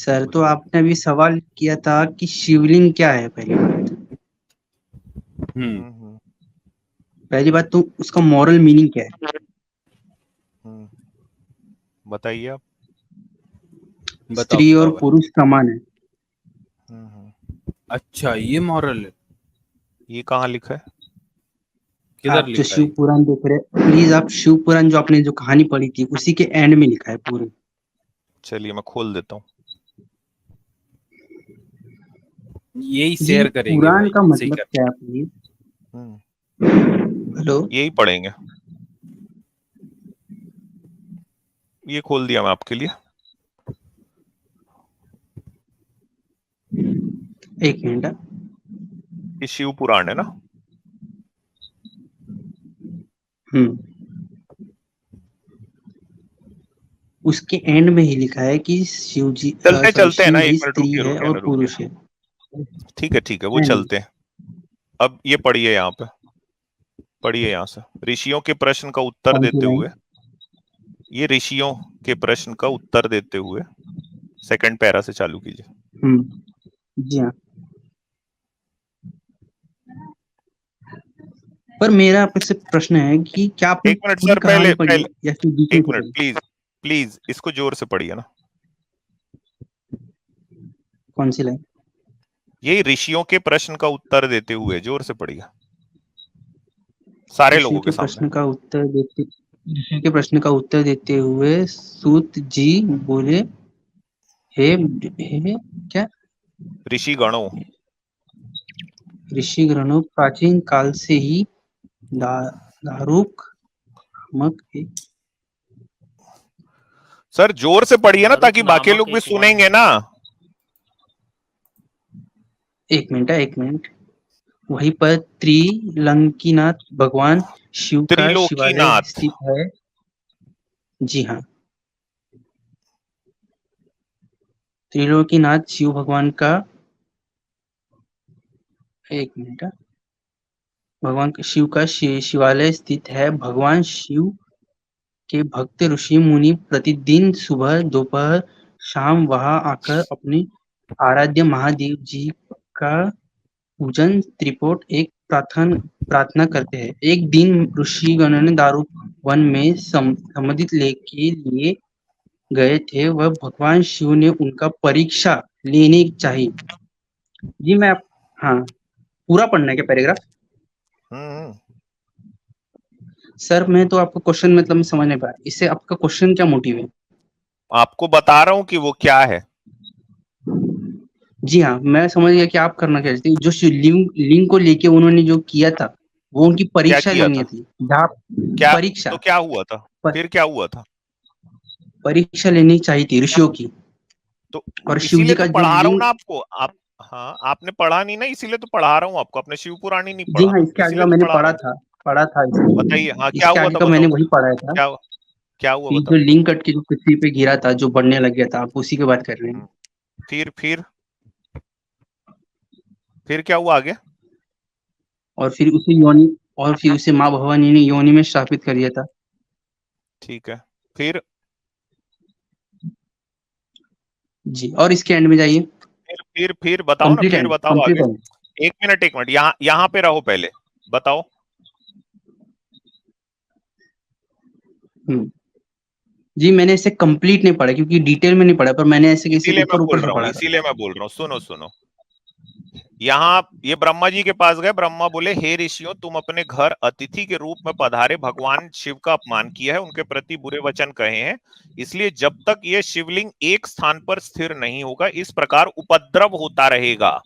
Sir तो आपने अभी सवाल किया था कि शिवलिंग क्या है। पहली बात तो उसका मॉरल मीनिंग क्या है। बताइए आप। स्त्री और पुरुष समान है। अच्छा, ये मॉरल है। ये कहाँ लिखा है? किधर आप जो लिखा शिव है? पुराण देख रहे हैं, प्लीज आप शिव पुराण जो आपने जो कहानी पढ़ी थी उसी के एंड में लिखा है पूरे। चलिए मैं खोल देता हूँ। यही जी शेयर करेंगे पुराण भाई, का सही मतलब कर। क्या है प्लीज। हेलो, यही पढ़ेंगे। ये खोल दिया मैं आपके लिए। एक मिनट। ये शिव पुराण है ना? उसके एंड में ही लिखा है कि शिव जी चलते सॉरी चलते हैं ना, शिव एक जी मिनट स्त्री रुकिए है रुकिए और ना रुकिए। पुरुष है। ठीक है वो चलते हैं। अब ये पढ़िए यहाँ पे, पढ़िए यहाँ से। ऋषियों के प्रश्न का उत्तर कौन सी देते लाइन। हुए, ये ऋषियों के प्रश्न का उत्तर देते हुए सेकंड पैरा से चालू कीजिए। जी हाँ। पर मेरा आपसे प्रश्न है कि क्या आपने एक मिनट पूरी सर, कहानी पहले पढ़ी है पहले या फिर डिटेल एक से मिनट पढ़ी। प्लीज प्लीज, इसको जोर से पढ़िए ना। कौन सी लाइन। ये ऋषियों के प्रश्न का उत्तर देते हुए, जोर से पढ़िए सारे ऋषि लोगों के के सामने। ऋषि के प्रश्न का उत्तर देते हुए सूत जी बोले, हे हे क्या ऋषि गणों, ऋषि गणों, प्राचीन काल से ही दारुक नामक सर जोर से पढ़िए ना, ताकि बाकी लोग भी एक सुनेंगे ना। एक मिनट। वहीं पर त्रिलंकीनाथ भगवान शिव का शिवालय त्रिलोकीनाथ। स्थित है। जी हाँ, त्रिलोकीनाथ शिव भगवान का, एक मिनट, भगवान शिव का शिवालय स्थित है। भगवान शिव के भक्त ऋषि मुनि प्रतिदिन सुबह दोपहर शाम वहां आकर अपने आराध्य महादेव जी का पूजन त्रिपोट एक प्रार्थना करते हैं। एक दिन ऋषिगण ने दारू वन में समाधि के लिए गए थे। वह भगवान शिव ने उनका परीक्षा लेने चाहिए। जी मैं हाँ, पूरा पढ़ना है क्या पैराग्राफ। सर मैं तो आपका क्वेश्चन मतलब समझ नहीं पाया, इससे आपका क्वेश्चन क्या मोटिव है। आपको बता रहा हूं कि वो क्या है। जी हाँ, मैं समझ गया कि आप करना क्या चाहते हैं। जो लिंग को लेके उन्होंने जो किया था वो उनकी क्या परीक्षा किया लेनी था? थी। जहाँ क्या? परीक्षा तो क्या हुआ था? प, फिर क्या हुआ था? परीक्षा लेनी चाहिए थी ऋषियों की। तो और शिव जी इसीलिए का तो जो पढ़ा रहा हूं लिंग। ना आपको। आप, हाँ आपने पढ़ा नहीं ना, इसीलिए तो पढ़ा रहा हूं आपको। आपने शिव पुराण ही नहीं जी पढ़ा, हाँ, इसके आगे इसीलिए का तो मैंने पढ़ा रहा हूं। पढ़ा था बताइए, हाँ क्या इसके हुआ आगे था, का मैंने बताओ। वही पढ़ा था क्या क्या हुआ, कि जो बताओ। लिंग कट के जो पृथ्वी पे गिरा था, जो बढ़ने लग गया था, आप उसी की बात कर रहे हैं। फिर क्या हुआ आगे? और फिर उसे योनि और फिर उसे माँ भवानी ने योनि में स्थापित कर दिया था। ठीक है, फिर जी, और इसके एंड में जाइए। फिर बताओ ना, कंप्लीट फिर एंड, बताओ कंप्लीट आगे। एंड। एक मिनट, यहाँ पे रहो पहले, बताओ। जी मैंने इसे कंप्लीट नहीं पढ़ा क्योंकि डिटेल में नहीं पढ़ा, पर मैंने ऐसे कैसे इसीलिए मैं ऊपर ऊपर बोल से रहा हूँ, पढ़ा था। इसीलिए मैं बोल रहा हूँ, सुनो सुनो। यहाँ ये ब्रह्मा जी के पास गए। ब्रह्मा बोले, हे ऋषियों, तुम अपने घर अतिथि के रूप में पधारे, भगवान शिव का अपमान किया है, उनके प्रति बुरे वचन कहे हैं। इसलिए जब तक ये शिवलिंग एक स्थान पर स्थिर नहीं होगा, इस प्रकार उपद्रव होता रहेगा।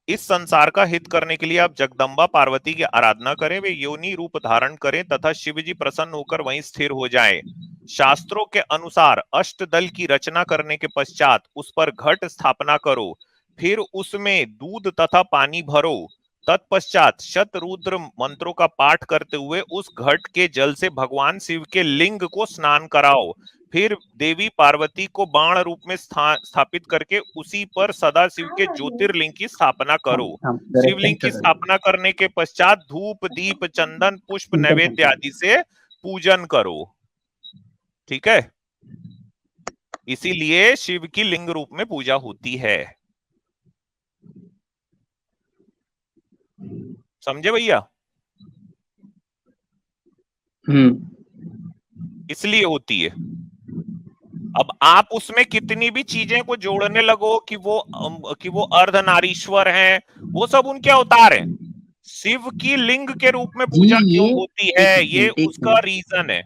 इस संसार का हित करने के लिए आप जगदम्बा पार्वती की आराधना करें, वे योनि रूप धारण करें तथा शिव जी प्रसन्न होकर वहीं स्थिर हो जाएं। शास्त्रों के अनुसार अष्टदल की रचना करने के पश्चात उस पर घट स्थापना करो, फिर उसमें दूध तथा पानी भरो। तत्पश्चात शतरुद्र मंत्रों का पाठ करते हुए उस घट के जल से भगवान शिव के लिंग को स्नान कराओ। फिर देवी पार्वती को बाण रूप में स्थापित करके उसी पर सदा शिव के ज्योतिर्लिंग की स्थापना हाँ करो। हाँ, शिवलिंग की स्थापना करने के पश्चात धूप दीप चंदन पुष्प नैवेद्य आदि से पूजन करो। ठीक है, इसीलिए शिव की लिंग रूप में पूजा होती है। समझे भैया? इसलिए होती है। अब आप उसमें कितनी भी चीजें को जोड़ने लगो कि वो अर्धनारीश्वर हैं, वो सब उनके अवतार हैं। शिव की लिंग के रूप में जी, पूजा ये क्यों होती एक है, ये मिनट, एक उसका मिनट। रीजन है।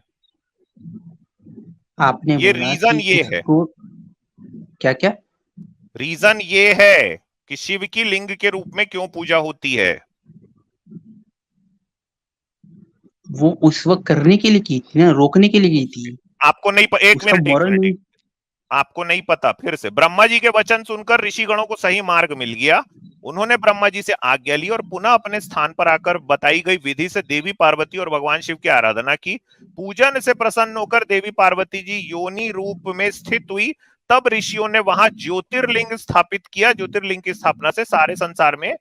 आपने ये बोला रीजन कि ये है। उसको क्या-क्या? रीजन ये है कि शिव की लिंग के रूप में क्यों पूजा होती है। वो उस वक़्त करने के लिए की थी ना, रोकने के लिए की थी। आपको नहीं एक उसका मिनट, मॉरल मीनिंग आपको नहीं पता। फिर से ब्रह्मा जी के वचन सुनकर ऋषिगणों को सही मार्ग मिल गया। उन्होंने ब्रह्मा जी से आज्ञा ली और पुनः अपने स्थान पर आकर बताई गई विधि से देवी पार्वती और भगवान शिव की आराधना की। पूजन से प्रसन्न होकर देवी पार्वती जी योनि रूप में स्थित हुई। तब ऋषियों ने वहां ज्योतिर्लिंग स्थापित किया। ज्योतिर्लिंग की स्थापना से सारे संसार में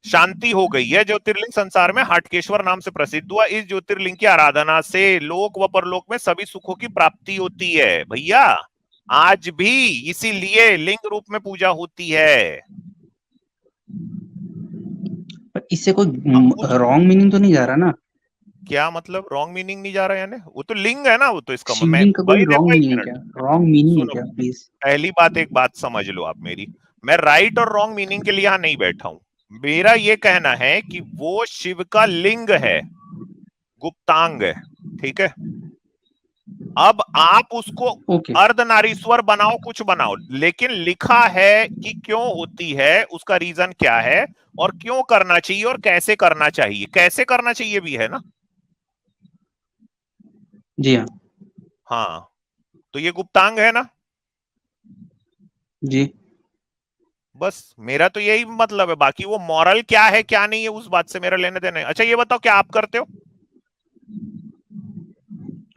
शांति हो गई है। ज्योतिर्लिंग संसार में हाटकेश्वर नाम से प्रसिद्ध हुआ। इस ज्योतिर्लिंग की आराधना से लोक व परलोक में सभी सुखों की प्राप्ति होती है भैया। आज भी इसीलिए लिंग रूप में पूजा होती है। पर इससे कोई अब उस रॉन्ग मीनिंग तो नहीं जा रहा ना? क्या मतलब रॉन्ग मीनिंग नहीं जा रहा है? यानी वो तो लिंग है ना, वो तो इसका मैं शिवलिंग का कोई भाई रॉन्ग देखो एक मीनिंग है मिनट क्या? रॉन्ग मीनिंग है सुनो। क्या प्लीज? पहली बात, एक बात समझ लो आप मेरी। मैं राइट और रॉन्ग मीनिंग के लिए यहां नहीं बैठा हूं। मेरा ये कहना है कि वो शिव का लिंग है, गुप्तांग है। ठीक है। अब आप उसको ओके। अर्धनारीश्वर बनाओ, कुछ बनाओ, लेकिन लिखा है कि क्यों होती है, उसका रीजन क्या है और क्यों करना चाहिए और कैसे करना चाहिए, कैसे करना चाहिए भी है ना। जी हाँ। हाँ, तो ये गुप्तांग है ना। जी। बस मेरा तो यही मतलब है। बाकी वो मॉरल क्या है क्या नहीं है उस बात से मेरा लेने देने। अच्छा ये बताओ, क्या आप करते हो?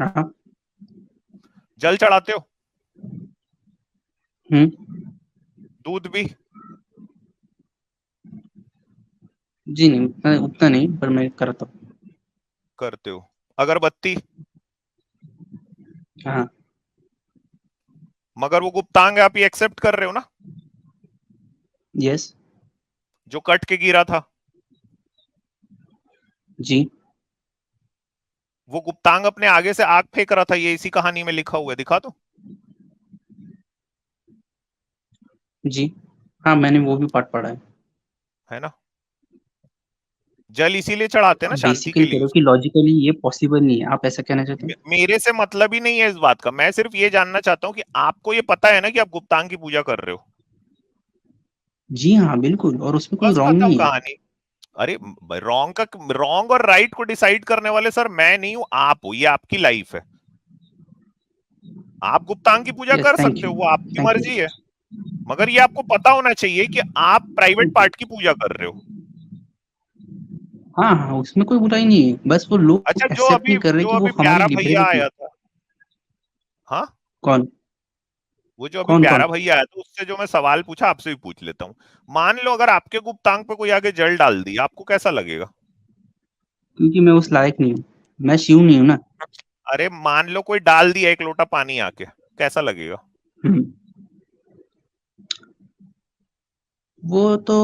हाँ। जल चढ़ाते हो? हम्म। दूध भी? जी नहीं, उतना उतना नहीं, पर मैं करता हूँ। करते हो। अगरबत्ती? हाँ। मगर वो गुप्तांग है, आप ये एक्सेप्ट कर रहे हो ना? यस। जो कट के गिरा था, जी। वो गुप्तांग अपने आगे से आग फेंक रहा था, ये इसी कहानी में लिखा हुआ है, दिखा दो। जी। हाँ, मैंने वो भी पार्ट पढ़ा है। है ना। जल इसीलिए चढ़ाते हैं ना, आप शांति के बेसिकली कह लिए रहे हो कि उसको। लॉजिकली ये पॉसिबल नहीं है, आप ऐसा कहना चाहते हैं? मेरे से मतलब ही नहीं है इस बात का। मैं सिर्फ ये जानना चाहता हूँ कि आपको ये पता है ना कि आप गुप्तांग की पूजा कर रहे हो। जी हाँ, बिल्कुल, और उसमें कोई बस रॉन्ग खत्म नहीं है। कहानी। अरे रॉन्ग और राइट को डिसाइड करने वाले सर मैं नहीं हूं, आप हो। ये आपकी लाइफ है। आप गुप्तांग की पूजा यस, कर थैंक सकते यू। हो, वो आपकी थैंक यू। मर्जी है। मगर ये आपको पता होना चाहिए कि आप प्राइवेट ओके। पार्ट की पूजा कर रहे हो। हाँ, हाँ, उसमें कोई बुराई नहीं है, बस वो लोग अच्छा एक्सेप्ट नहीं कर रहे कि वो हमारी प्यारा भैया लिबरेलिटी है। आया था। हाँ, कौन? वो जो अभी कौन, प्यारा कौन? भैया आया था उससे जो मैं सवाल पूछा, आपसे भी पूछ लेता हूँ। मान लो अगर आपके गुप्तांग पे कोई आगे जल डाल दिया, आपको कैसा लगेगा? क्योंकि मैं उस लायक नहीं हूँ। मैं शिव नहीं हूँ ना। अरे मान लो कोई डाल दिया एक लोटा पानी आके, कैसा लगेगा? हुँ। वो तो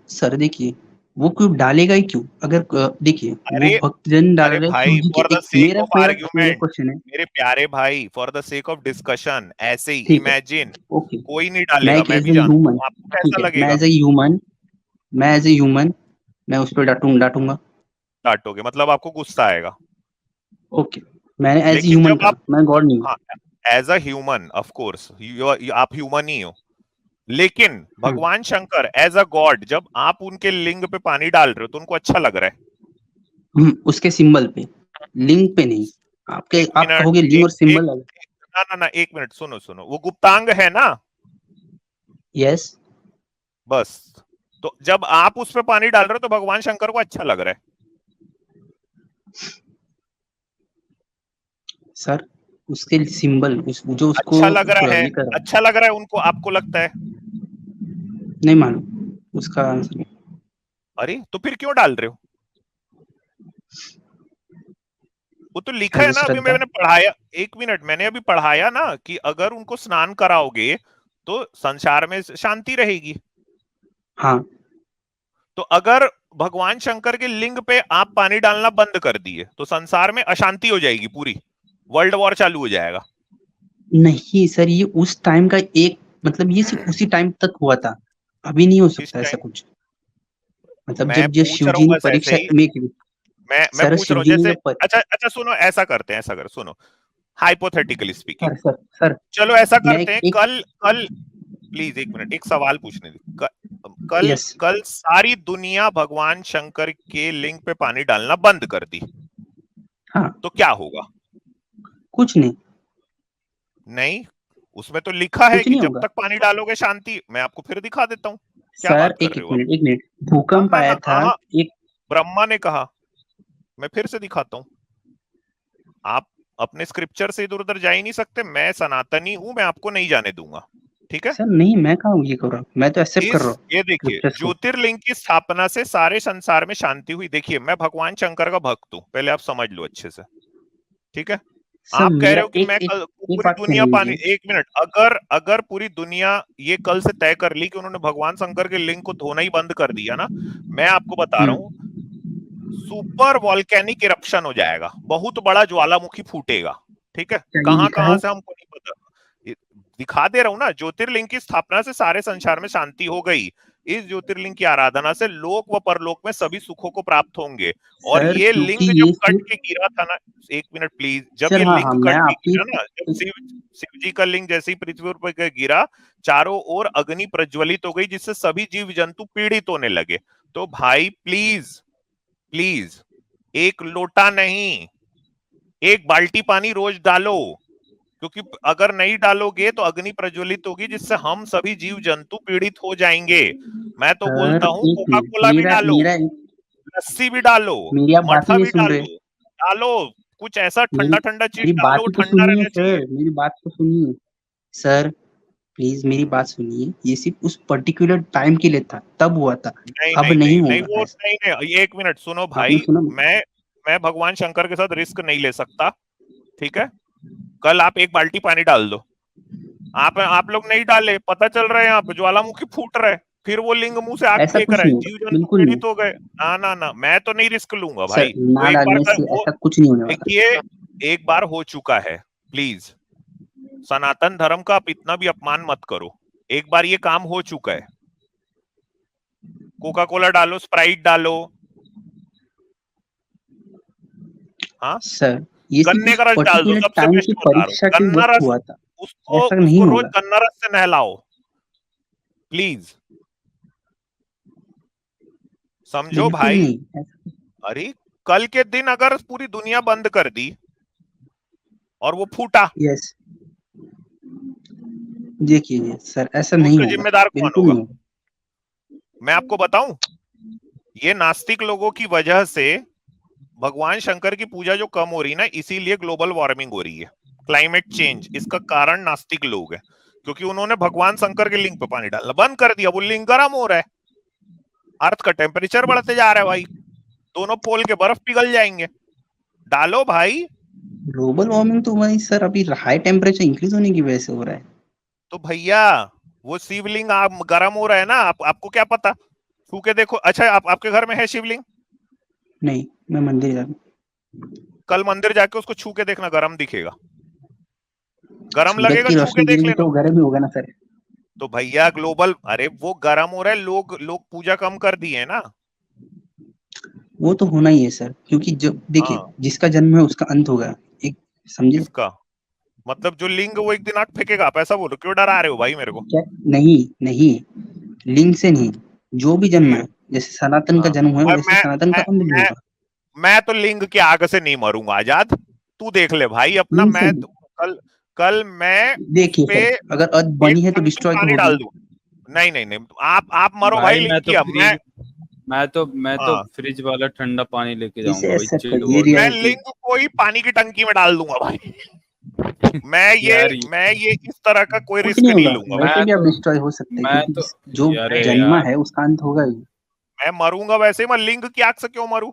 सर देखिए, वो क्यों डालेगा ही क्यों? अगर देखिए, वो अरे भक्तजन डाल अरे रहे हैं भाई, शिव जी के फॉर द एक सेक मेरा ऑफ मेरा मेरा आर्ग्यूमेंट, क्वेश्चन है। मेरे प्यारे भाई, for the sake of discussion, ऐसे ही ठीक है, इमेजिन ओके। कोई नहीं मैं डालेगा, एक मैं एज़ भी अ जानता ह्यूमन, हूँ, आपको ठीक कैसा है, लगेगा? मैं एज़ अ ह्यूमन मैं उस पे डाँटूँगा। डांटोगे मतलब आपको गुस्सा आएगा। ओके, मैंने एज़ अ लेकिन ह्यूमन जब कहा, आप, मैं गॉड नहीं हूँ। हाँ, as a human of course आप ह्यूमन ही हो। लेकिन हुँ, भगवान शंकर एज अ गॉड, जब आप उनके लिंग पे पानी डाल रहे हो तो उनको अच्छा लग रहा है? उसके सिंबल पे, लिंग पे नहीं। एक आप मिनट, कहोगे लिंग एक और एक सिंबल अलग। ना ना ना, एक मिनट, सुनो सुनो, वो गुप्तांग है ना। यस। बस, तो जब आप उस पे पानी डाल रहे हो तो भगवान शंकर को अच्छा लग रहा है। सर, उसके सिंबल जो उसको अच्छा लग रहा है, ये कर रहा है, अच्छा लग रहा है उनको, आपको लगता है? नहीं मालूम उसका आंसर नहीं। अरे तो फिर क्यों डाल रहे हो? वो तो लिखा है ना, अभी श्रद्धा। मैंने पढ़ाया, 1 मिनट, मैंने अभी पढ़ाया ना कि अगर उनको स्नान कराओगे तो संसार में शांति रहेगी। हाँ तो अगर भगवान शंकर के लिंग पे आप पानी डालना बंद कर दिए तो संसार में अशांति हो जाएगी, पूरी वर्ल्ड वॉर चालू हो जाएगा। नहीं सर, ये उस टाइम का एक मतलब ये सिर्फ उसी टाइम तक हुआ था, अभी नहीं हो किस सकता ऐसा टाइम? कुछ। मतलब मैं जब पूछ शिव रहा जी हूँ ने बस ऐसे परीक्षा ही, में मैं सर पूछ रहा शिव हूँ जी ने जैसे, जब अच्छा अच्छा सुनो, ऐसा करते हैं, ऐसा कर सुनो, hypothetically speaking, sir sir sir चलो ऐसा मैं करते हैं, एक कल कल प्लीज 1 मिनट, एक सवाल पूछने दो, कल यस कल सारी दुनिया भगवान शंकर के लिंग पे पानी डालना बंद कर दी, हाँ तो क्या होगा? कुछ नहीं, नहीं, उसमें तो लिखा है कुछ कि नहीं जब होगा तक पानी डालोगे शांति। मैं आपको फिर दिखा देता हूँ, क्या सर। बात कर एक रहे एक हो आप? मिनट, एक मिनट, ना भूकंप ना आया ना, था। हाँ, एक ब्रह्मा ने कहा, मैं फिर से दिखाता हूँ, आप अपने स्क्रिप्चर से इधर उधर जा ही नहीं सकते, मैं सनातनी हूं, मैं आपको नहीं जाने दूंगा, ठीक है? सर नहीं, मैं कहाँ ये कर रहा हूँ, मैं तो एक्सेप्ट कर रहा हूँ ये देखिए, स्क्रिप्चर्स को। ज्योतिर्लिंग की स्थापना से सारे संसार में शांति हुई। देखिए, मैं भगवान शंकर का भक्त हूं, पहले आप समझ लो अच्छे से, ठीक है? सर आप कह मेरा रहे हो कि एक मैं एक कल एक पूरी बात दुनिया सुन पानी, लीजिए 1 मिनट, अगर अगर पूरी दुनिया ये कल से तय कर ली कि उन्होंने भगवान शंकर के लिंग को धोना ही बंद कर दिया ना, मैं आपको बता रहा हूँ, सुपर वॉल्केनिक इरप्शन हो जाएगा, बहुत बड़ा ज्वालामुखी फूटेगा, ठीक है? क्या ये कहां लिखा कहां है? से हमको नहीं पता, ये दिखा दे रहा हूं ना, ज्योतिर्लिंग की स्थापना से सारे संसार में शांति हो गई, इस ज्योतिर्लिंग की आराधना से लोक व परलोक में सभी सुखों को प्राप्त होंगे। और सर ये क्योंकि लिंग जब ये कट सिर्फ के गिरा था ना, 1 मिनट प्लीज, जब सर ये हाँ लिंग हाँ मैं कट के आपकी गिरा ना, जब शिव जी का लिंग जैसे ही पृथ्वी पर गिरा, चारों ओर अग्नि प्रज्वलित हो गई, जिससे सभी जीव जंतु पीड़ित होने लगे। तो भाई प्लीज, प्लीज, एक लोटा नहीं, एक बाल्टी पानी रोज डालो, क्योंकि अगर नहीं डालोगे तो अग्नि प्रज्वलित होगी, जिससे हम सभी जीव जंतु पीड़ित हो जाएंगे। मैं तो सर बोलता हूँ एक कोका मिनट, कोला भी मेरा डालो, मेरा लस्सी भी डालो, मेरी आप बात ही मठा नहीं भी सुन रहे। डालो, डालो, कुछ ऐसा मेरी ठंडा ठंडा चीज मेरी बात डालो, ही तो ठंडा सुनिए रहना चाहिए। सर, मेरी बात तो सुनिए सर, प्लीज मेरी बात सुनिए। ये सिर्फ उस पर्टिकुलर टाइम के लिए था, तब हुआ था, नहीं अब नहीं नहीं नहीं नहीं, होगा वो ऐसा। नहीं नहीं, 1 मिनट सुनो आपने भाई, सुना? मैं भगवान शंकर के साथ रिस्क नहीं ले सकता, ठीक है? कल आप एक बाल्टी पानी डाल दो, आप लोग नहीं डाले, पता चल रहा है यहाँ पे ज्वालामुखी फूट रहा है, फिर वो लिंग मुंह से आग ऐसा फेंक कुछ रहा है, नहीं होगा, जीव जंतु बिल्कुल नहीं। पीड़ित हो गए। ना ना ना, मैं तो नहीं रिस्क लूंगा सर भाई, वो ना एक बार डालने का से वो, ऐसा कुछ नहीं होने वाला। देखिए, एक बार हो चुका है, प्लीज, सनातन धर्म का आप इतना भी अपमान मत करो, एक बार ये काम हो चुका है, कोका कोला डालो, स्प्राइट डालो, हाँ, सर ये सिर्फ गन्ने उस का रस डाल दो, पर्टिकुलर सबसे टाइम की बेस्ट बता रहा हूँ, परीक्षा के गन्ना वक्त रस, हुआ था, उसको ऐसा नहीं उसको रोज होगा। गन्ना रस से नहलाओ, प्लीज, समझो बिल्कुल भाई। नहीं अरे, कल के दिन अगर पूरी दुनिया बंद कर दी और वो फूटा, यस, देखिए सर ऐसा तो नहीं उसका होगा, जिम्मेदार कौन बिल्कुल होगा? नहीं होगा। मैं आपको बताऊं, ये नास्तिक लोगों की वजह से भगवान शंकर की पूजा जो कम हो रही है ना, इसीलिए ग्लोबल वार्मिंग हो रही है, क्लाइमेट चेंज, इसका कारण नास्तिक लोग हैं, क्योंकि उन्होंने भगवान शंकर के लिंग पे पानी डालना बंद कर दिया, वो लिंग गर्म हो रहा है, अर्थ का टेम्परेचर बढ़ते जा रहा है भाई, दोनों पोल के बर्फ पिघल जाएंगे, डालो भाई। ग्लोबल वार्मिंग तो वही सर अभी हाई टेम्परेचर इंक्रीज होने की वजह से हो रहा है। तो भैया, वो शिवलिंग आप गर्म हो रहा है ना, आपको क्या पता, छू के देखो। अच्छा, आपके घर में है शिवलिंग? नहीं, मैं मंदिर जा, कल मंदिर जाके उसको छू के देखना, गरम दिखेगा, गरम सूरज लगेगा, की छू के रोशनी देख गिरेगी लेना। तो गर्म ही होगा ना सर। तो भैया ग्लोबल, अरे वो गर्म हो रहा है, लोग लोग पूजा कम कर दिए है ना। वो तो होना ही है सर, क्योंकि जब देखिए हाँ, जिसका जन्म है उसका अंत होगा, एक समझे। किसका? मतलब जो लिंग वो एक दिन आग फेंकेगा, आप ऐसा बोलो, क्यों डरा रहे हो भाई मेरे को? क्या? नहीं नहीं, लिंग से नहीं, जो भी जन्म है, फिर, जैसे सनातन का हाँ, जन्म है और वैसे सनातन का मैं अंत भी मैं होगा। मैं तो लिंग के आग से नहीं मरूंगा आजाद, तू देख ले भाई अपना, लिंग से मैं नहीं, तो कल कल मैं उस देखिए पे सर अगर अर्थ एक बनी है तो टंकी डिस्ट्रॉय तो पानी होगी। डाल दूं। नहीं नहीं नहीं, आप मरो भाई भाई लिंग की, अब मैं तो हाँ, फ्रिज वाला ठंडा पानी लेके इसे जाऊंगा भाई, एक्सेप्ट चिल्ड करिए वाटर। मैं रियलिटी। लिंग को ही पानी की टंकी में डाल दूंगा भाई। मैं ये यार मैं ये इस तरह का कोई कुछ रिस्क नहीं नहीं होगा, लूंगा भाई। वैसे मैं भी आप तो डिस्ट्रॉय हो सकते हैं, मैं क्योंकि तो जो अरे जन्मा यार, है उसका अंत होगा ही। मैं मरूंगा वैसे ही, मैं लिंग की आग से क्यों मरूं?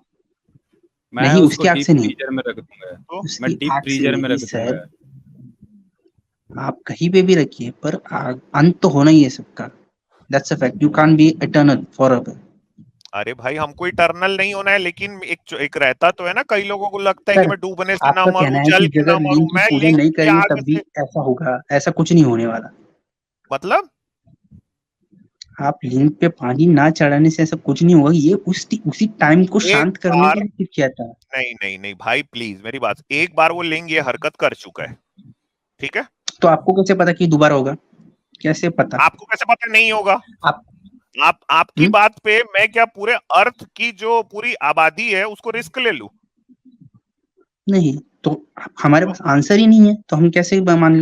मैं नहीं, उसको उसकी आग डीप से नहीं, फ्रीजर में रख दूंगा। तो मैं उसकी डीप आग से फ्रीजर में नहीं रख सर। दूंगा। आप कहीं पे भी रखिए, पर अंत तो होना ही है सबका। That's a fact, you can't be eternal forever. अरे भाई हमको इटर्नल नहीं होना है, लेकिन एक रहता तो है ना, कई लोगों को लगता है कि सर, मैं डूबने से ना आपका मरूं, कहना है जल कि के ना अगर मरूं, लिंक की मैं पूजा लिंक नहीं की करेंगे आग तब भी से। ऐसा होगा? ऐसा कुछ नहीं होने वाला। मतलब आप लिंक पे पानी ना चढ़ाने से ऐसा कुछ नहीं होगा। ये उसी टाइम को एक शांत करने के बार, लिए कुछ किया था। नहीं नहीं नहीं भाई प्लीज मेरी बात, एक बार वो लिंग ये हरकत कर चुका है, ठीक है? तो आपको कैसे पता कि दोबारा होगा? कैसे पता? आपको कैसे पता नहीं होगा? आप आपकी हम्म बात पे मैं क्या पूरे अर्थ की जो पूरी आबादी है उसको रिस्क ले लूं? नहीं, तो हमारे तो पास आंसर ही नहीं है, तो हम कैसे मान ले?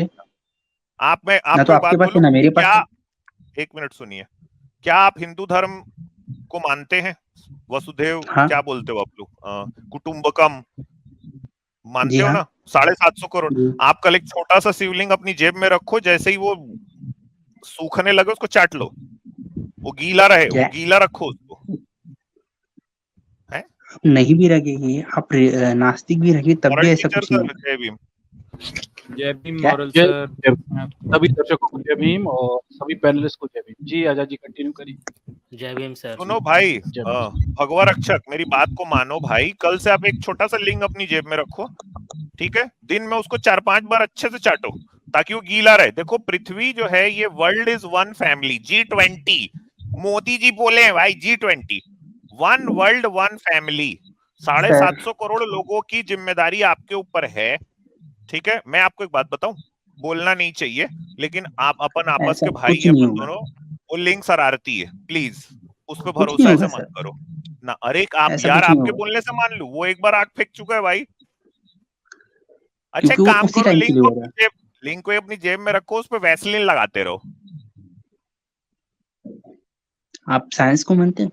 मैं ना आपको तो एक आपके बात पास है बोलूं ना कि मेरे पास क्या, है। एक मिनट सुनिए, क्या आप हिंदू धर्म को मानते हैं? वसुदेव हाँ। क्या बोलते हो आप लोग, कुटुंबकम जी मानते हो हाँ। ना? 750 करोड़। जी। आप कल एक छोटा सा शिवलिंग अपनी जेब में रखो, जैसे ही वो सूखने लगे उसको चाट लो, वो गीला रहे, वो जय। गीला रखो उसको, है? नहीं भी रखेगी आप, नास्तिक भी रखेगी तब मॉरल भी ऐसा टीचर कुछ नहीं सर होगा। जय भीम। जय भीम क्या? मॉरल जय सर। जय सभी दर्शकों को जय भीम और सभी पैनलिस्ट को जय भीम। जी आजाद जी कंटिन्यू करिए। जय भीम सर। सुनो भाई, जय भीम। भगवा रक्षक मेरी बात को मानो भाई, कल से आप एक छोटा सा लिंग अपनी जेब में रखो, ठीक है? दिन में उसको 4-5 बार अच्छे से चाटो ताकि वो गीला रहे। देखो पृथ्वी जो है ये world is one family, G20 Modi ji बोले हैं भाई, G20 one world one family, साढ़े सर, सात सौ करोड़ लोगों की जिम्मेदारी आपके ऊपर है, ठीक है? मैं आपको एक बात बताऊं, बोलना नहीं चाहिए, लेकिन आप अपन आपस ऐसा के भाई कुछ हैं नहीं अपन होगा। दोनों, वो लिंक शरारती है, प्लीज उस पर कुछ नहीं भरोसा होगा ऐसे मत सर। करो ना। अरे आप ऐसा यार कुछ नहीं आपके होगा, बोलने से मान लू, वो एक बार आग फेंक चुका है भाई। अच्छा क्योंकि एक वो काम उसी करो, टाइम के लिए हो रहा है। लिंक को अपनी जेब में रखो, उस पर वैसलीन लगाते रहो। आप साइंस को मानते हैं?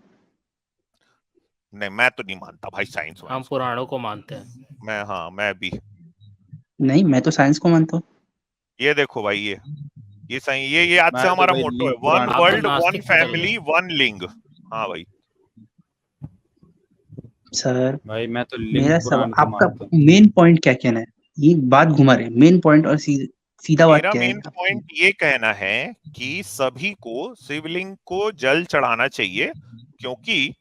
नहीं मैं तो नहीं मानता भाई साइंस हम वाइंस को। पुराणों को मानते हैं। मैं, हाँ मैं भी। नहीं, मैं तो साइंस को मानता हूँ। ये देखो भाई, ये सही, ये आज से मैं तो हमारा भाई मोटो है, लिंक वन पुराने आप तो वर्ल्ड मानता वन नास्तिक पे चल गए। फैमिली वन लिंग। हाँ भाई। सर, भाई मैं तो लिंक मेरा सब पुराण को आपका मानता हूँ। मेन पॉइंट क्या कहना है? ये बात घुमा रहे, मेन पॉइंट और सीधा बात मेरा क्या है मेन आपकी? पॉइंट ये कहना है कि सभी को शिवलिंग को जल चढ़ाना चाहिए, क्योंकि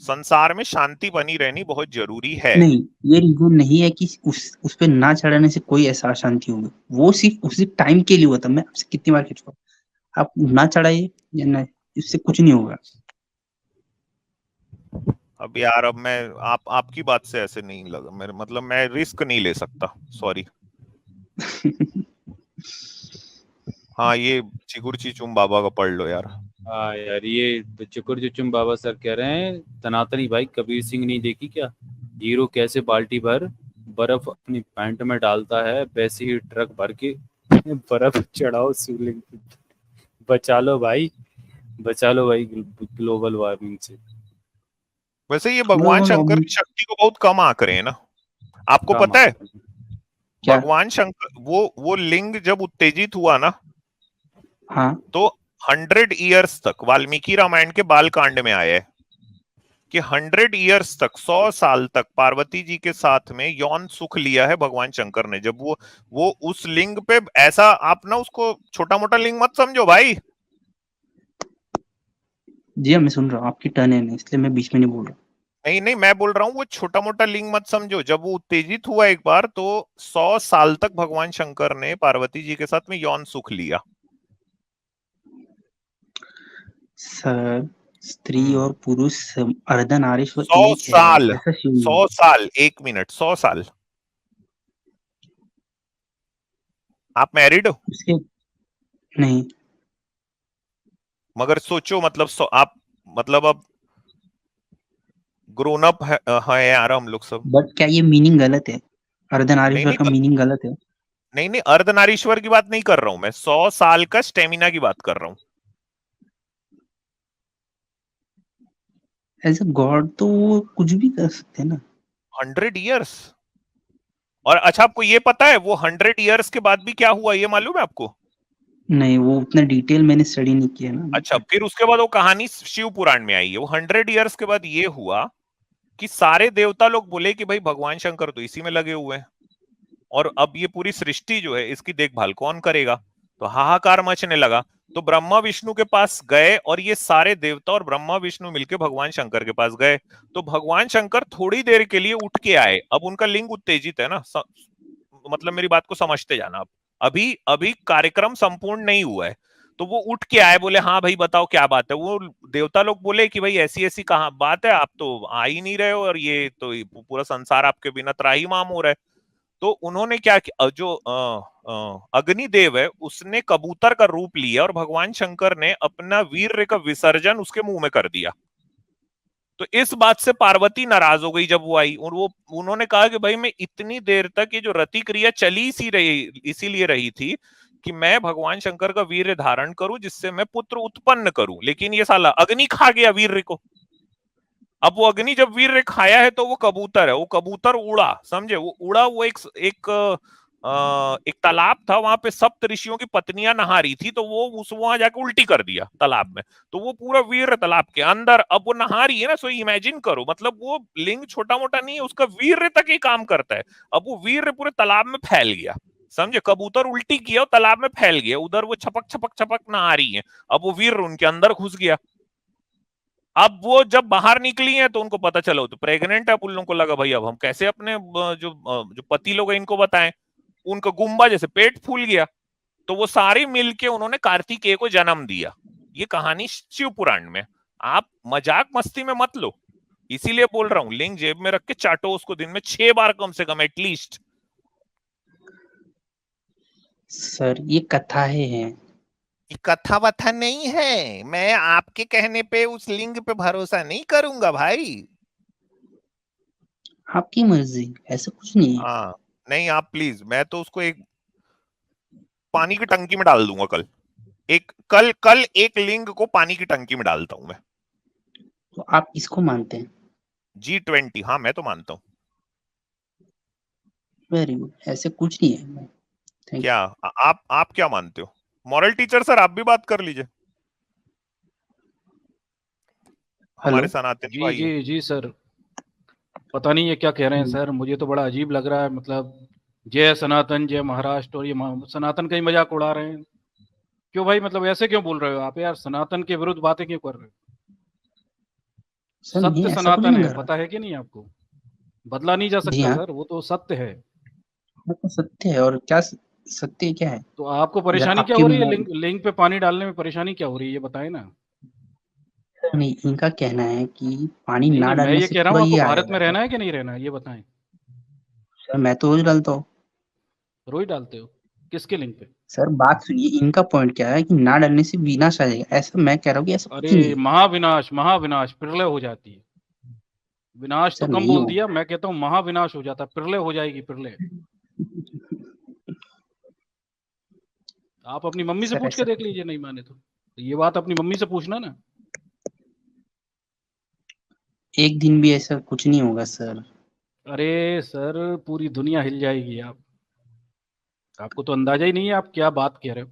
संसार में शांति बनी रहनी बहुत जरूरी है। नहीं, ये रीजन नहीं है कि उस पे ना चढ़ाने से कोई ऐसा अशांति होगी। वो सिर्फ उसी टाइम के लिए हुआ था। मैं आपसे कितनी बार कह चुका हूं, आप ना चढ़ाइए या ना, इससे कुछ नहीं होगा। अब यार अब मैं आपकी बात से ऐसे नहीं लगा, मेरे मतलब मैं रिस्क नहीं ले सकता, सॉरी। हाँ ये चिगुर चीचुम बाबा का पढ़ लो यार। हाँ यार, ये तो चुकुर चुचुम बाबा सर कह रहे हैं, तनातनी भाई कबीर सिंह नहीं देखी क्या? हीरो कैसे बाल्टी भर बर्फ अपनी पैंट में डालता है, वैसे ही ट्रक भर के बर्फ चढ़ाओ शिवलिंग पे। बचा लो भाई, बचा लो भाई ग्लोबल वार्मिंग से। वैसे ये हम भगवान लोगों शंकर को की शक्ति को बहुत कम आंक रहे हैं ना, आपको कम पता है? क्या? भगवान शंकर वो लिंग जब उत्तेजित हुआ ना, हाँ। तो 100 ईयर्स तक, वाल्मीकि रामायण के बाल कांड में आया है कि 100 ईयर्स तक, 100 साल तक पार्वती जी के साथ में यौन सुख लिया है भगवान शंकर ने। जब वो उस लिंग पे ऐसा, आप ना उसको छोटा मोटा लिंग मत समझो भाई। जी हाँ, मैं सुन रहा हूँ, आपकी टर्न है नहीं, इसलिए मैं बीच में नहीं बोल रहा। नहीं नहीं मैं बोल रहा हूँ वो छोटा मोटा लिंग मत समझो। जब वो उत्तेजित हुआ एक बार, तो 100 साल तक भगवान शंकर ने पार्वती जी के साथ में यौन सुख लिया। सर, स्त्री और पुरुष अर्धनारीश्वर 100 एक है, साल ऐसा शिव नहीं 100 है। साल 1 मिनट, 100 साल। आप मैरिड हो? उसके नहीं। मगर सोचो मतलब आप मतलब अब ग्रोन अप है यार हम लोग सब। बट क्या ये मीनिंग गलत है? नहीं अर्धनारीश्वर नहीं का मीनिंग गलत है? नहीं नहीं अर्धनारीश्वर की बात नहीं कर रहा हूं मैं, 100 साल का स्टेमिना की बात कर रहा हूं। एज अ गॉड तो वो कुछ भी कर सकते हैं ना। 100 ईयर्स। और अच्छा आपको ये पता है वो 100 ईयर्स के बाद भी क्या हुआ, ये मालूम है आपको? नहीं, वो उतना डिटेल मैंने स्टडी नहीं किया ना। अच्छा फिर उसके बाद वो कहानी शिव पुराण में आई है। वो 100 ईयर्स के बाद ये हुआ कि सारे देवता लोग बोले कि भाई भगवान शंकर तो इसी में लगे हुए हैं, और अब ये पूरी सृष्टि जो है इसकी देखभाल कौन करेगा। तो हाहाकार मचने लगा। तो ब्रह्मा विष्णु के पास गए, और ये सारे देवता और ब्रह्मा विष्णु मिलके भगवान शंकर के पास गए। तो भगवान शंकर थोड़ी देर के लिए उठ के आए। अब उनका लिंग उत्तेजित है ना, मतलब मेरी बात को समझते जाना। अब अभी अभी कार्यक्रम संपूर्ण नहीं हुआ है। तो वो उठ के आए, बोले हाँ भाई बताओ क्या बात है। वो देवता लोग बोले कि भाई ऐसी ऐसी कहाँ बात है, आप तो आ ही नहीं रहे हो, और ये तो पूरा संसार आपके बिना त्राहीमाम हो रहा है। तो उन्होंने क्या किया, जो अग्निदेव है उसने कबूतर का रूप लिया, और भगवान शंकर ने अपना वीर्य का विसर्जन उसके मुंह में कर दिया। तो इस बात से पार्वती नाराज हो गई जब वो आई, और वो उन्होंने कहा कि भाई मैं इतनी देर तक ये जो रति क्रिया चली सी रही, इसीलिए रही थी कि मैं भगवान शंकर का वीर्य धारण करूं, जिससे मैं पुत्र उत्पन्न करूं, लेकिन ये साला अग्नि खा गया वीर्य को। अब वो अग्नि जब वीर्य खाया है तो वो कबूतर है, वो कबूतर उड़ा, समझे, वो उड़ा, वो एक तालाब था, वहां पे सप्त ऋषियों की पत्नियां नहा रही थी, तो वो उस वहां जाके उल्टी कर दिया तालाब में, तो वो पूरा वीर्य तालाब के अंदर। अब वो नहा रही है ना, सो इमेजिन करो, मतलब वो लिंग छोटा मोटा नहीं है, उसका वीर्य तक ही काम करता है। अब वो वीर्य पूरे तालाब में फैल गया, समझे, कबूतर उल्टी किया और तालाब में फैल गया, उधर वो छपक छपक छपक नहा रही है, अब वो वीर्य उनके अंदर घुस गया। अब वो जब बाहर निकली हैं तो उनको पता चला तो प्रेग्नेंट है। उन लोगों को लगा भाई अब हम कैसे अपने जो पति लोग हैं इनको बताएं। उनका गुम्बा जैसे पेट फूल गया। तो वो सारे मिलके उन्होंने कार्तिकेय को जन्म दिया। ये कहानी शिव पुराण में, आप मजाक मस्ती में मत लो, इसीलिए बोल रहा हूं, लिंग जेब में रख के चाटो उसको दिन में 6 बार कम से कम एटलीस्ट। सर ये कथाएं हैं। कथा वथा नहीं है, मैं आपके कहने पे उस लिंग पे भरोसा नहीं करूंगा भाई। आपकी मर्जी, ऐसा कुछ नहीं है। हाँ नहीं, आप प्लीज, मैं तो उसको एक पानी की टंकी में डाल दूंगा कल। कल एक लिंग को पानी की टंकी में डालता हूं मैं। तो आप इसको मानते हैं? G20, हाँ मैं तो मानता हूँ। वेरी गुड, ऐसे कुछ नहीं है। थैंक क्या आप क्या मानते हो? मॉरल टीचर सर आप भी बात कर लीजिए, हमारे हेलो। सनातनी जी भाई हैं। जी जी सर, पता नहीं ये क्या कह रहे हैं सर, मुझे तो बड़ा अजीब लग रहा है। मतलब जय सनातन जय महाराष्ट्र, और ये सनातन का ही मजाक उड़ा रहे हैं। क्यों भाई, मतलब ऐसे क्यों बोल रहे हो आप यार, सनातन के विरुद्ध बातें क्यों कर रहे हो? सर नहीं, सत्य ऐसा कुछ सनातन नहीं है, कर रहा। पता है कि नहीं आपको? बदला नहीं जा जी सकता हाँ, सर, वो तो सत्य है। वो तो सत्य है। और क्या सत्य क्या है? तो आपको अगर परेशानी क्या आपके हो रही है? लिंक पे पानी डालने में परेशानी क्या हो रही है, ये बताएं ना। नहीं, इनका कहना है कि पानी नहीं ना नहीं, मैं डालने ये से कह रहा पूरा हूँ, ये आपको भारत आएगा में सर। रहना है कि नहीं रहना है, ये बताएं। सर मैं तो रोज डालता हूँ। रोज डालते हो? किसके लिंक पे? सर बात सुनिए, इनका पॉइंट क्या है कि ना डालने से विनाश आ जाएगा, ऐसा मैं कह रहा हूँ कि ऐसा कुछ अरे नहीं है। महाविनाश, महाविनाश, प्रलय हो जाती है। विनाश तो सर कम नहीं बोल हो। दिया, मैं कहता हूँ महाविनाश हो जाता, प्रलय हो जाएगी, प्रलय। आप अपनी मम्मी से सर पूछ के ऐसा देख लीजिए, नहीं माने तो ये बात अपनी मम्मी से पूछना ना। एक दिन भी ऐसा कुछ नहीं होगा सर। अरे सर, पूरी दुनिया हिल जाएगी। आपको तो अंदाजा ही नहीं है आप क्या बात कह रहे हो।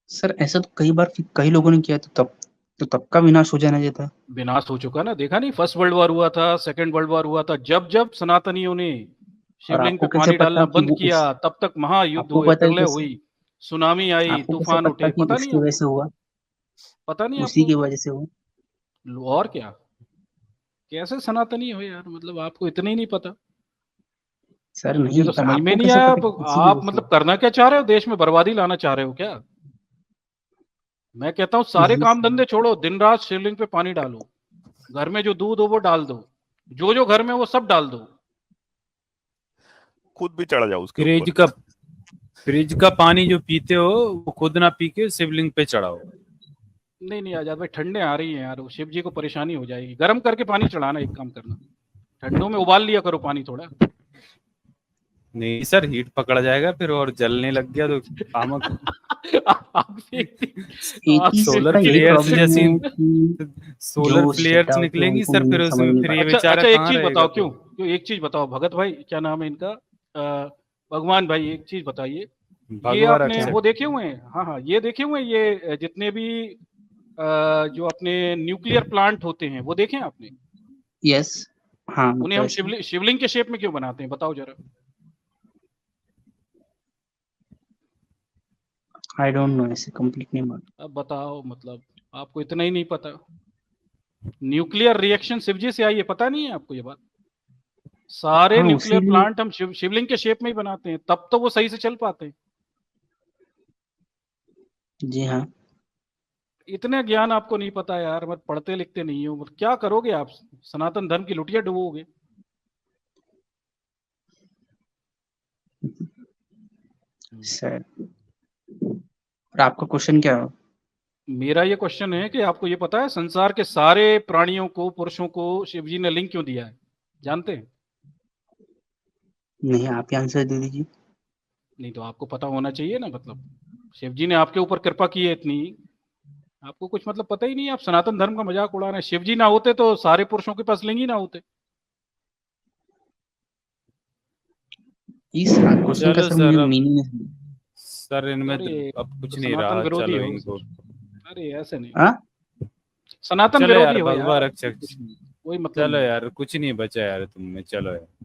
सर ऐसा तो कई बार कई लोगों ने किया, तो तब का विनाश हो जाना चाहिए था। विनाश हो चुका ना, देखा नहीं? फर्स्ट वर्ल्ड वॉर हुआ था, सेकंड वर्ल्ड वॉर हुआ था, जब जब सनातनियों ने और शिवलिंग आपको पे कैसे पानी पता डालना कि बंद वो किया, उस तब तक महायुद्ध आपको हुए, पता है प्रलय कैसे? हुई, सुनामी आई, आपको कैसे तूफान पता उठे, कि पता नहीं उसकी वजह आपको? से हुआ? पता नहीं उसी आपको? की वजह से हुआ। और क्या, कैसे सनातनी हो यार, मतलब आपको इतना ही नहीं पता? सर मुझे नहीं, तो पर समझ में आपको नहीं कैसे आया। पता आप कि उसी की आप वजह से मतलब हुआ? करना क्या चाह रहे हो, देश में बर्बादी लाना चाह रहे हो क्या? मैं कहता हूँ सारे नहीं काम सर। धंधे छोड़ो, दिन रात शिवलिंग पे पानी डालो, घर में जो दूध हो वो डाल दो, जो जो घर में वो सब डाल दो। खुद भी चढ़ जाओ उसके फ्रिज ऊपर। का फ्रिज का पानी जो पीते हो वो खुद ना पी के शिवलिंग पे चढ़ाओ। नहीं नहीं आजाद भाई, ठंडे आ रही हैं यार, वो शिव जी को परेशानी हो जाएगी। गर्म करके पानी चढ़ाना, एक काम करना, ठंडों में उबाल लिया करो पानी थोड़ा। नहीं सर, हीट पकड़ जाएगा फिर और जलने लग गया तो आमक आप एक ही सोलर इसका यही फ्लेयर्स प्रॉब्लम जैसी है कि सोलर जो फ्लेयर्स श्रद्धा होती है निकलेंगी उनको सर, फिर समझ उसमें नहीं फिर ये पाते। अच्छा बेचारा अच्छा, एक कहाँ चीज रहेगा बताओ, फिर। क्यों एक चीज बताओ भगत भाई, क्या नाम है इनका, भगवान भाई, एक चीज बताइए। ये भगवा आपने क्या? रक्षक। वो देखे हुए हैं, हाँ हाँ, ये देखे हुए हैं, ये जितने भी जो अपने न्यूक्लियर प्लांट होते हैं वो देखे हैं आपने? यस, हाँ उन्हें मतलब हम ऐसे शिवलिंग के शेप में क्यों बनाते हैं, बताओ जरा। आई डोंट नो, ऐसे कंप्लीट नहीं मालूम। अब बताओ, मतलब आपको इतना ही नहीं पता? न्यूक्लियर रिएक्शन शिवजी से आई है, पता नहीं है आपको ये बात? सारे हाँ न्यूक्लियर उसीलिए, प्लांट हम शिवलिंग के शेप में ही बनाते हैं, तब तो वो सही से चल पाते हैं। जी हाँ। इतने ज्ञान आपको नहीं पता यार, मत पढ़ते लिखते नहीं हो, मतलब क्या करोगे आप? सनातन धर्म की लुटिया डुबोगे। सर, और आपका क्वेश्चन क्या है? मेरा ये क्वेश्चन है कि आपको ये पता है संसार के सारे प्राणियों को, पुरुषों को शिवजी ने लिंग क्यों दिया है, जानते हैं? नहीं, आप ही आंसर दे दीजिए। नहीं तो आपको पता होना चाहिए ना, मतलब शिवजी ने आपके ऊपर कृपा की है इतनी, आपको कुछ मतलब पता ही नहीं है, आप सनातन धर्म का मजाक उड़ा रहे हैं। शिवजी ना होते तो सारे पुरुषों के पास लिंग ही ना होते। इस क्वेश्चन का चलो सर मुझे सर, अब मीनिंग नहीं समझ। सर इनमें अरे अब कुछ तो नहीं सनातन रहा, विरोधी चलो हो इनको। सर। अरे ऐसे नहीं, हाँ सनातन चलो विरोधी यार, हो भगवा यार, रक्षक, कोई मतलब चलो नहीं। यार, कुछ नहीं बचा यार तुम में, चलो यार।